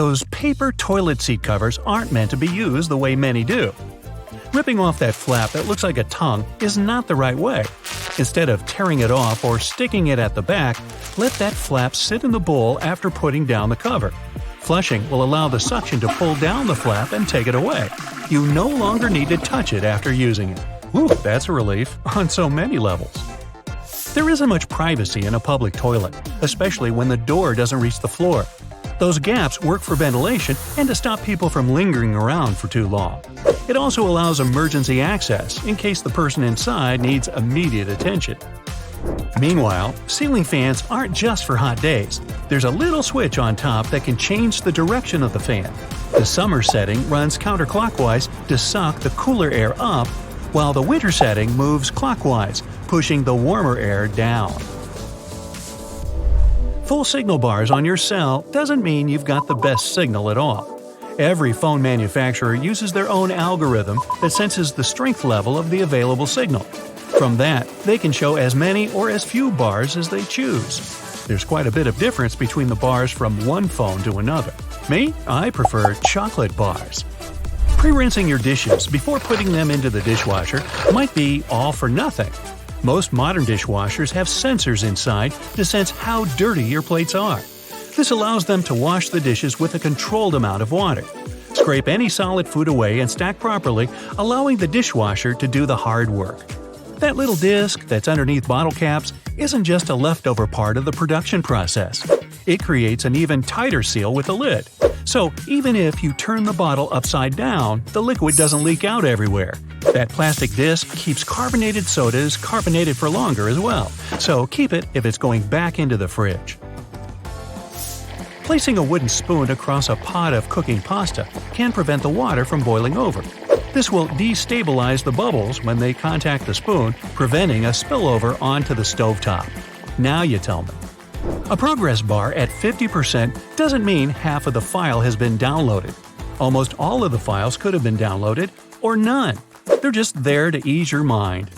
Those paper toilet seat covers aren't meant to be used the way many do. Ripping off that flap that looks like a tongue is not the right way. Instead of tearing it off or sticking it at the back, let that flap sit in the bowl after putting down the cover. Flushing will allow the suction to pull down the flap and take it away. You no longer need to touch it after using it. Ooh, that's a relief on so many levels. There isn't much privacy in a public toilet, especially when the door doesn't reach the floor. Those gaps work for ventilation and to stop people from lingering around for too long. It also allows emergency access in case the person inside needs immediate attention. Meanwhile, ceiling fans aren't just for hot days. There's a little switch on top that can change the direction of the fan. The summer setting runs counterclockwise to suck the cooler air up, while the winter setting moves clockwise, pushing the warmer air down. Full signal bars on your cell doesn't mean you've got the best signal at all. Every phone manufacturer uses their own algorithm that senses the strength level of the available signal. From that, they can show as many or as few bars as they choose. There's quite a bit of difference between the bars from one phone to another. Me, I prefer chocolate bars. Pre-rinsing your dishes before putting them into the dishwasher might be all for nothing. Most modern dishwashers have sensors inside to sense how dirty your plates are. This allows them to wash the dishes with a controlled amount of water. Scrape any solid food away and stack properly, allowing the dishwasher to do the hard work. That little disc that's underneath bottle caps isn't just a leftover part of the production process. It creates an even tighter seal with the lid. So even if you turn the bottle upside down, the liquid doesn't leak out everywhere. That plastic disc keeps carbonated sodas carbonated for longer as well, so keep it if it's going back into the fridge. Placing a wooden spoon across a pot of cooking pasta can prevent the water from boiling over. This will destabilize the bubbles when they contact the spoon, preventing a spillover onto the stovetop. Now you tell me. A progress bar at 50% doesn't mean half of the file has been downloaded. Almost all of the files could have been downloaded, or none. They're just there to ease your mind.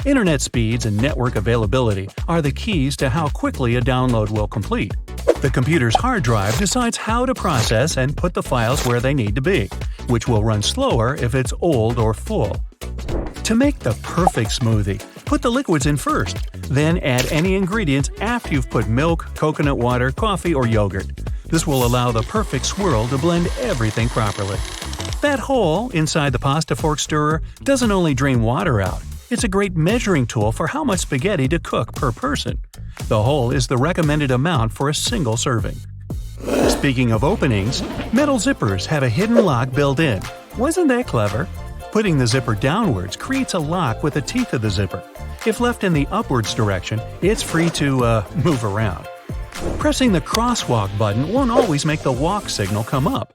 Internet speeds and network availability are the keys to how quickly a download will complete. The computer's hard drive decides how to process and put the files where they need to be, which will run slower if it's old or full. To make the perfect smoothie, put the liquids in first, then add any ingredients after you've put milk, coconut water, coffee, or yogurt. This will allow the perfect swirl to blend everything properly. That hole inside the pasta fork stirrer doesn't only drain water out, it's a great measuring tool for how much spaghetti to cook per person. The hole is the recommended amount for a single serving. Speaking of openings, metal zippers have a hidden lock built in. Wasn't that clever? Putting the zipper downwards creates a lock with the teeth of the zipper. If left in the upwards direction, it's free to move around. Pressing the crosswalk button won't always make the walk signal come up.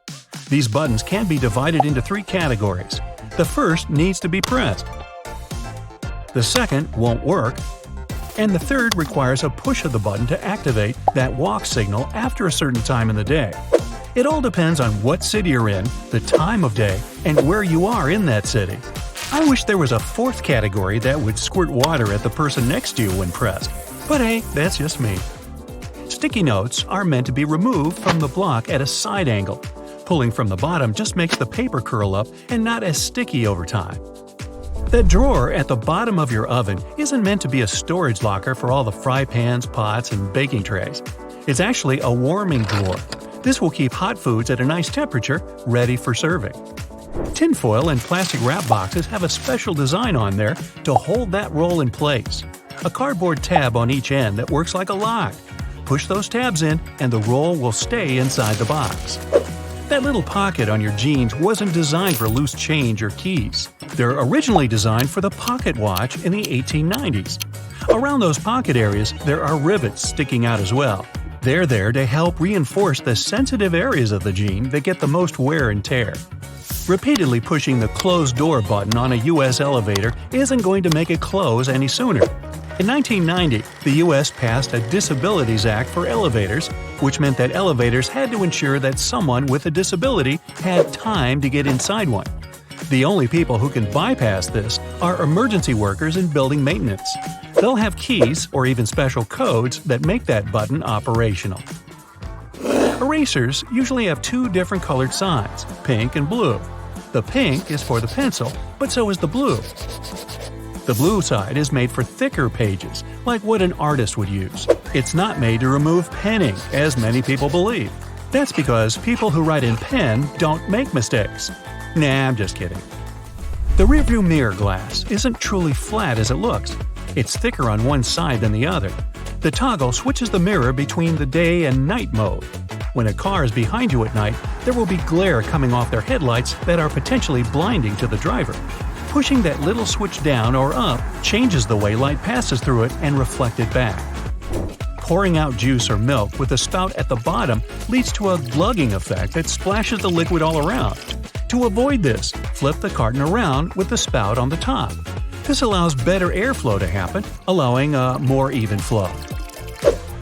These buttons can be divided into 3 categories. The first needs to be pressed. The second won't work. And the third requires a push of the button to activate that walk signal after a certain time in the day. It all depends on what city you're in, the time of day, and where you are in that city. I wish there was a 4th category that would squirt water at the person next to you when pressed. But hey, that's just me. Sticky notes are meant to be removed from the block at a side angle. Pulling from the bottom just makes the paper curl up and not as sticky over time. That drawer at the bottom of your oven isn't meant to be a storage locker for all the fry pans, pots, and baking trays. It's actually a warming drawer. This will keep hot foods at a nice temperature, ready for serving. Tinfoil and plastic wrap boxes have a special design on there to hold that roll in place. A cardboard tab on each end that works like a lock. Push those tabs in and the roll will stay inside the box. That little pocket on your jeans wasn't designed for loose change or keys. They're originally designed for the pocket watch in the 1890s. Around those pocket areas, there are rivets sticking out as well. They're there to help reinforce the sensitive areas of the jean that get the most wear and tear. Repeatedly pushing the close door button on a U.S. elevator isn't going to make it close any sooner. In 1990, the U.S. passed a Disabilities Act for elevators, which meant that elevators had to ensure that someone with a disability had time to get inside one. The only people who can bypass this are emergency workers in building maintenance. They'll have keys or even special codes that make that button operational. Erasers usually have two different colored sides, pink and blue. The pink is for the pencil, but so is the blue. The blue side is made for thicker pages, like what an artist would use. It's not made to remove penning, as many people believe. That's because people who write in pen don't make mistakes. Nah, I'm just kidding. The rearview mirror glass isn't truly flat as it looks. It's thicker on one side than the other. The toggle switches the mirror between the day and night mode. When a car is behind you at night, there will be glare coming off their headlights that are potentially blinding to the driver. Pushing that little switch down or up changes the way light passes through it and reflected back. Pouring out juice or milk with a spout at the bottom leads to a glugging effect that splashes the liquid all around. To avoid this, flip the carton around with the spout on the top. This allows better airflow to happen, allowing a more even flow.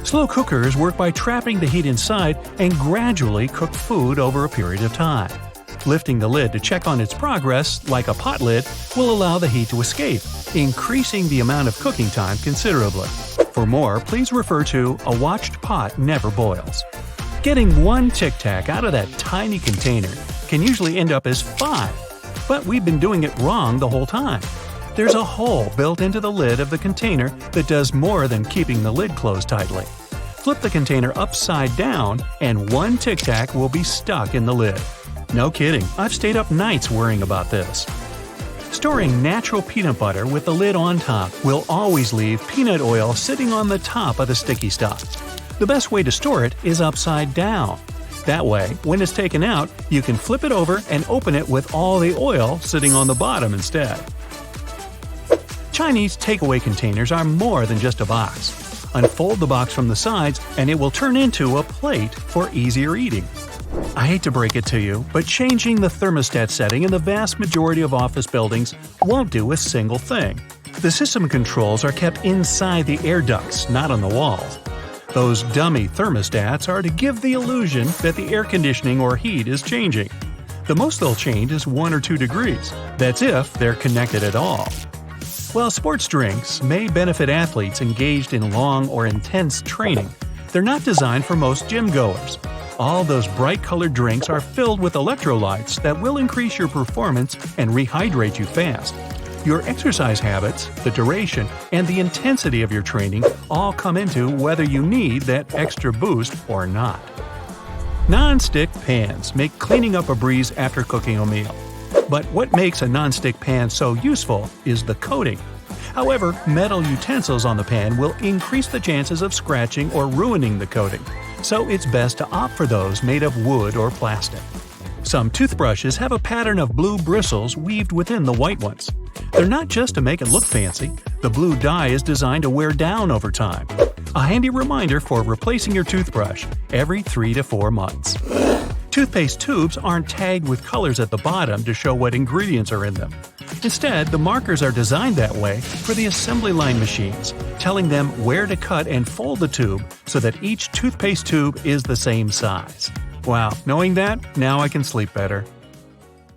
Slow cookers work by trapping the heat inside and gradually cook food over a period of time. Lifting the lid to check on its progress, like a pot lid, will allow the heat to escape, increasing the amount of cooking time considerably. For more, please refer to "A watched pot never boils." Getting one Tic Tac out of that tiny container can usually end up as 5, but we've been doing it wrong the whole time. There's a hole built into the lid of the container that does more than keeping the lid closed tightly. Flip the container upside down, and one Tic Tac will be stuck in the lid. No kidding, I've stayed up nights worrying about this. Storing natural peanut butter with the lid on top will always leave peanut oil sitting on the top of the sticky stuff. The best way to store it is upside down. That way, when it's taken out, you can flip it over and open it with all the oil sitting on the bottom instead. Chinese takeaway containers are more than just a box. Unfold the box from the sides and it will turn into a plate for easier eating. I hate to break it to you, but changing the thermostat setting in the vast majority of office buildings won't do a single thing. The system controls are kept inside the air ducts, not on the walls. Those dummy thermostats are to give the illusion that the air conditioning or heat is changing. The most they'll change is 1 or 2 degrees. That's if they're connected at all. While sports drinks may benefit athletes engaged in long or intense training, they're not designed for most gym goers. All those bright-colored drinks are filled with electrolytes that will increase your performance and rehydrate you fast. Your exercise habits, the duration, and the intensity of your training all come into whether you need that extra boost or not. Non-stick pans make cleaning up a breeze after cooking a meal. But what makes a non-stick pan so useful is the coating. However, metal utensils on the pan will increase the chances of scratching or ruining the coating, so it's best to opt for those made of wood or plastic. Some toothbrushes have a pattern of blue bristles weaved within the white ones. They're not just to make it look fancy, the blue dye is designed to wear down over time. A handy reminder for replacing your toothbrush every 3 to 4 months. Toothpaste tubes aren't tagged with colors at the bottom to show what ingredients are in them. Instead, the markers are designed that way for the assembly line machines, telling them where to cut and fold the tube so that each toothpaste tube is the same size. Wow, knowing that, now I can sleep better.